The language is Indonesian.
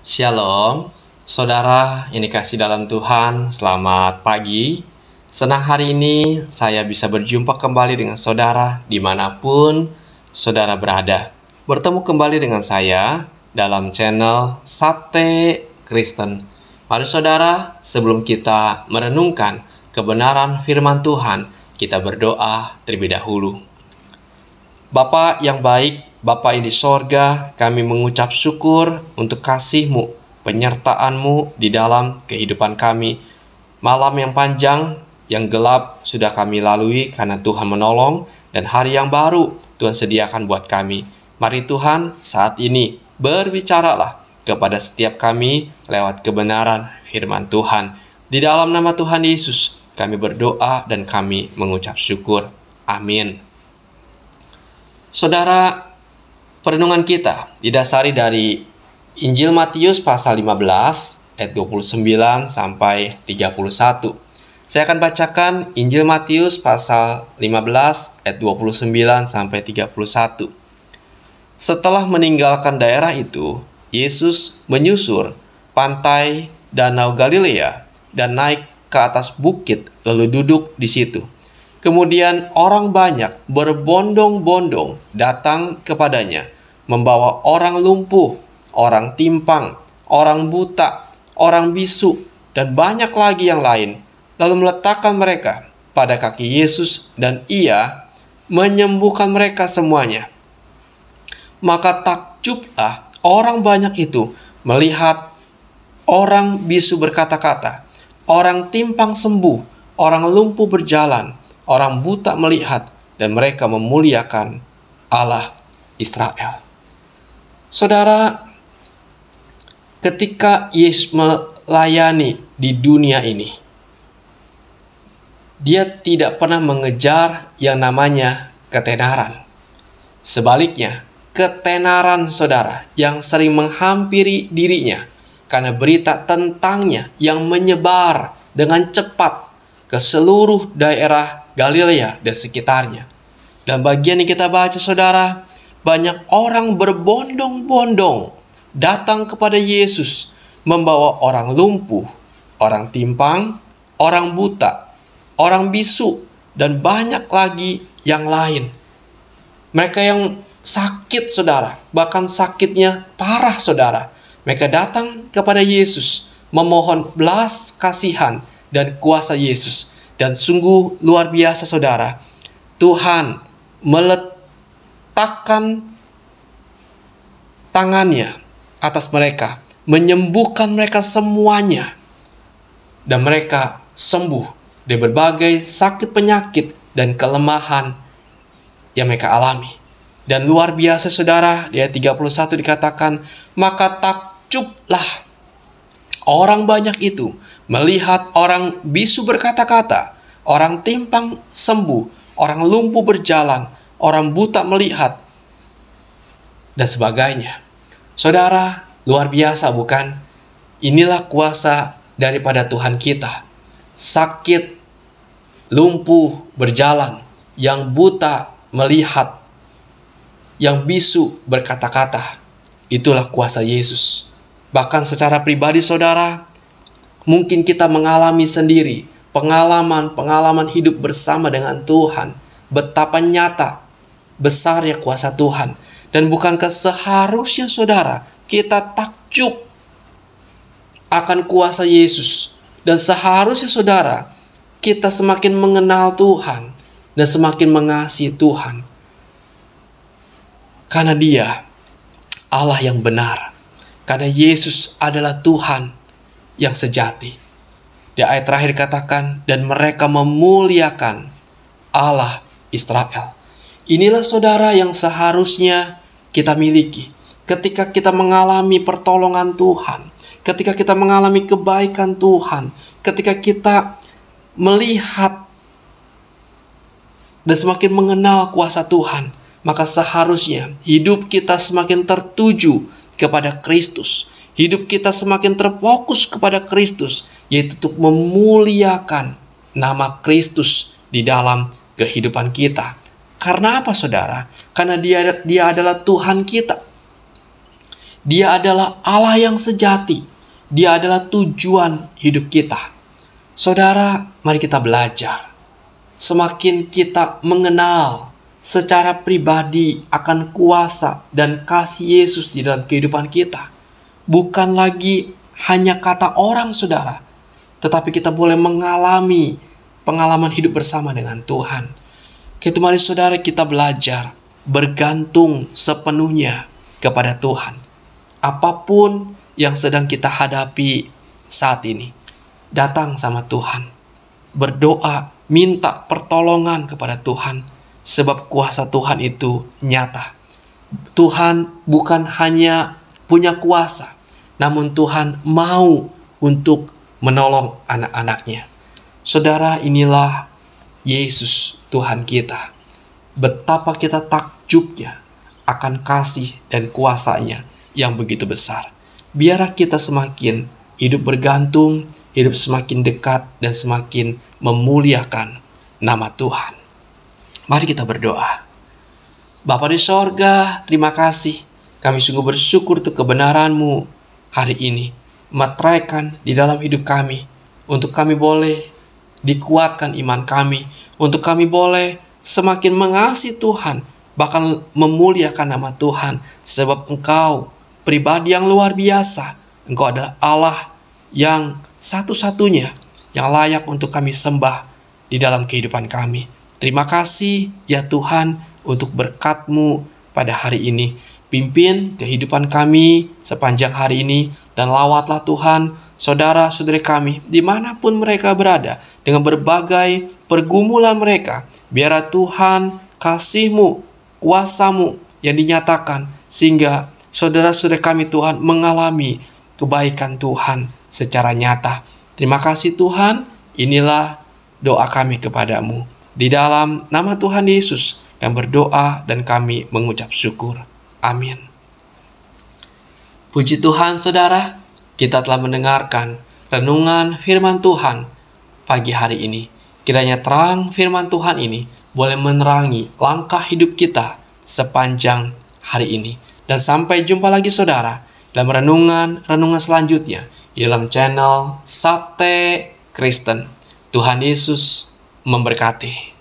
Shalom, saudara yang dikasih dalam Tuhan, selamat pagi. Senang hari ini saya bisa berjumpa kembali dengan saudara dimanapun saudara berada. Bertemu kembali dengan saya dalam channel Sate Kristen. Mari saudara, sebelum kita merenungkan kebenaran firman Tuhan, kita berdoa terlebih dahulu. Bapa yang baik, Bapa yang di sorga, kami mengucap syukur untuk kasih-Mu, penyertaan-Mu di dalam kehidupan kami. Malam yang panjang, yang gelap sudah kami lalui karena Tuhan menolong, dan hari yang baru Tuhan sediakan buat kami. Mari Tuhan, saat ini berbicaralah kepada setiap kami lewat kebenaran firman Tuhan. Di dalam nama Tuhan Yesus, kami berdoa dan kami mengucap syukur. Amin. Saudara, perenungan kita didasari dari Injil Matius pasal 15 ayat 29 sampai 31. Saya akan bacakan Injil Matius pasal 15 ayat 29 sampai 31. Setelah meninggalkan daerah itu, Yesus menyusur pantai Danau Galilea dan naik ke atas bukit lalu duduk di situ. Kemudian orang banyak berbondong-bondong datang kepadanya, membawa orang lumpuh, orang timpang, orang buta, orang bisu, dan banyak lagi yang lain, lalu meletakkan mereka pada kaki Yesus, dan Ia menyembuhkan mereka semuanya. Maka takjublah orang banyak itu melihat orang bisu berkata-kata, orang timpang sembuh, orang lumpuh berjalan, orang buta melihat, dan mereka memuliakan Allah Israel. Saudara, ketika Yesus melayani di dunia ini, Dia tidak pernah mengejar yang namanya ketenaran. Sebaliknya, ketenaran saudara yang sering menghampiri dirinya karena berita tentangnya yang menyebar dengan cepat ke seluruh daerah Galilea dan sekitarnya. Dan bagian yang kita baca saudara, banyak orang berbondong-bondong datang kepada Yesus, membawa orang lumpuh, orang timpang, orang buta, orang bisu, dan banyak lagi yang lain. Mereka yang sakit saudara, bahkan sakitnya parah saudara, mereka datang kepada Yesus memohon belas kasihan dan kuasa Yesus. Dan sungguh luar biasa saudara, Tuhan meletakkan tangannya atas mereka, menyembuhkan mereka semuanya, dan mereka sembuh dari berbagai sakit penyakit dan kelemahan yang mereka alami. Dan luar biasa saudara, di ayat 31 dikatakan, maka takjublah orang banyak itu melihat orang bisu berkata-kata, orang timpang sembuh, orang lumpuh berjalan, orang buta melihat, dan sebagainya. Saudara, luar biasa bukan? Inilah kuasa daripada Tuhan kita. Sakit, lumpuh berjalan, yang buta melihat, yang bisu berkata-kata. Itulah kuasa Yesus. Bahkan secara pribadi saudara, mungkin kita mengalami sendiri pengalaman hidup bersama dengan Tuhan. Betapa nyata besarnya kuasa Tuhan. Dan bukankah seharusnya saudara kita takjub akan kuasa Yesus. Dan seharusnya saudara kita semakin mengenal Tuhan dan semakin mengasihi Tuhan. Karena Dia Allah yang benar. Karena Yesus adalah Tuhan yang sejati. Di ayat terakhir katakan, dan mereka memuliakan Allah Israel. Inilah saudara yang seharusnya kita miliki. Ketika kita mengalami pertolongan Tuhan, ketika kita mengalami kebaikan Tuhan, ketika kita melihat dan semakin mengenal kuasa Tuhan, maka seharusnya hidup kita semakin tertuju kepada Kristus. Hidup kita semakin terfokus kepada Kristus, yaitu untuk memuliakan nama Kristus di dalam kehidupan kita. Karena apa saudara? Karena dia adalah Tuhan kita. Dia adalah Allah yang sejati. Dia adalah tujuan hidup kita. Saudara, mari kita belajar. Semakin kita mengenal secara pribadi akan kuasa dan kasih Yesus di dalam kehidupan kita, bukan lagi hanya kata orang, saudara, tetapi kita boleh mengalami pengalaman hidup bersama dengan Tuhan. Kita mari saudara kita belajar bergantung sepenuhnya kepada Tuhan. Apapun yang sedang kita hadapi saat ini, datang sama Tuhan. Berdoa, minta pertolongan kepada Tuhan. Sebab kuasa Tuhan itu nyata. Tuhan bukan hanya punya kuasa, namun Tuhan mau untuk menolong anak-anaknya. Saudara, inilah Yesus Tuhan kita. Betapa kita takjubnya akan kasih dan kuasanya yang begitu besar. Biarlah kita semakin hidup bergantung, hidup semakin dekat dan semakin memuliakan nama Tuhan. Mari kita berdoa. Bapa di sorga, terima kasih. Kami sungguh bersyukur untuk kebenaran-Mu hari ini. Meteraikan di dalam hidup kami. Untuk kami boleh dikuatkan iman kami. Untuk kami boleh semakin mengasihi Tuhan. Bahkan memuliakan nama Tuhan. Sebab Engkau pribadi yang luar biasa. Engkau adalah Allah yang satu-satunya yang layak untuk kami sembah di dalam kehidupan kami. Terima kasih ya Tuhan untuk berkat-Mu pada hari ini. Pimpin kehidupan kami sepanjang hari ini. Dan lawatlah Tuhan saudara-saudari kami dimanapun mereka berada. Dengan berbagai pergumulan mereka. Biarlah Tuhan kasih-Mu, kuasa-Mu yang dinyatakan. Sehingga saudara-saudari kami Tuhan mengalami kebaikan Tuhan secara nyata. Terima kasih Tuhan. Inilah doa kami kepadamu. Di dalam nama Tuhan Yesus kami berdoa dan kami mengucap syukur. Amin. Puji Tuhan saudara, kita telah mendengarkan renungan firman Tuhan pagi hari ini. Kiranya terang firman Tuhan ini boleh menerangi langkah hidup kita sepanjang hari ini. Dan sampai jumpa lagi saudara dalam renungan selanjutnya dalam channel Sate Kristen. Tuhan Yesus memberkati.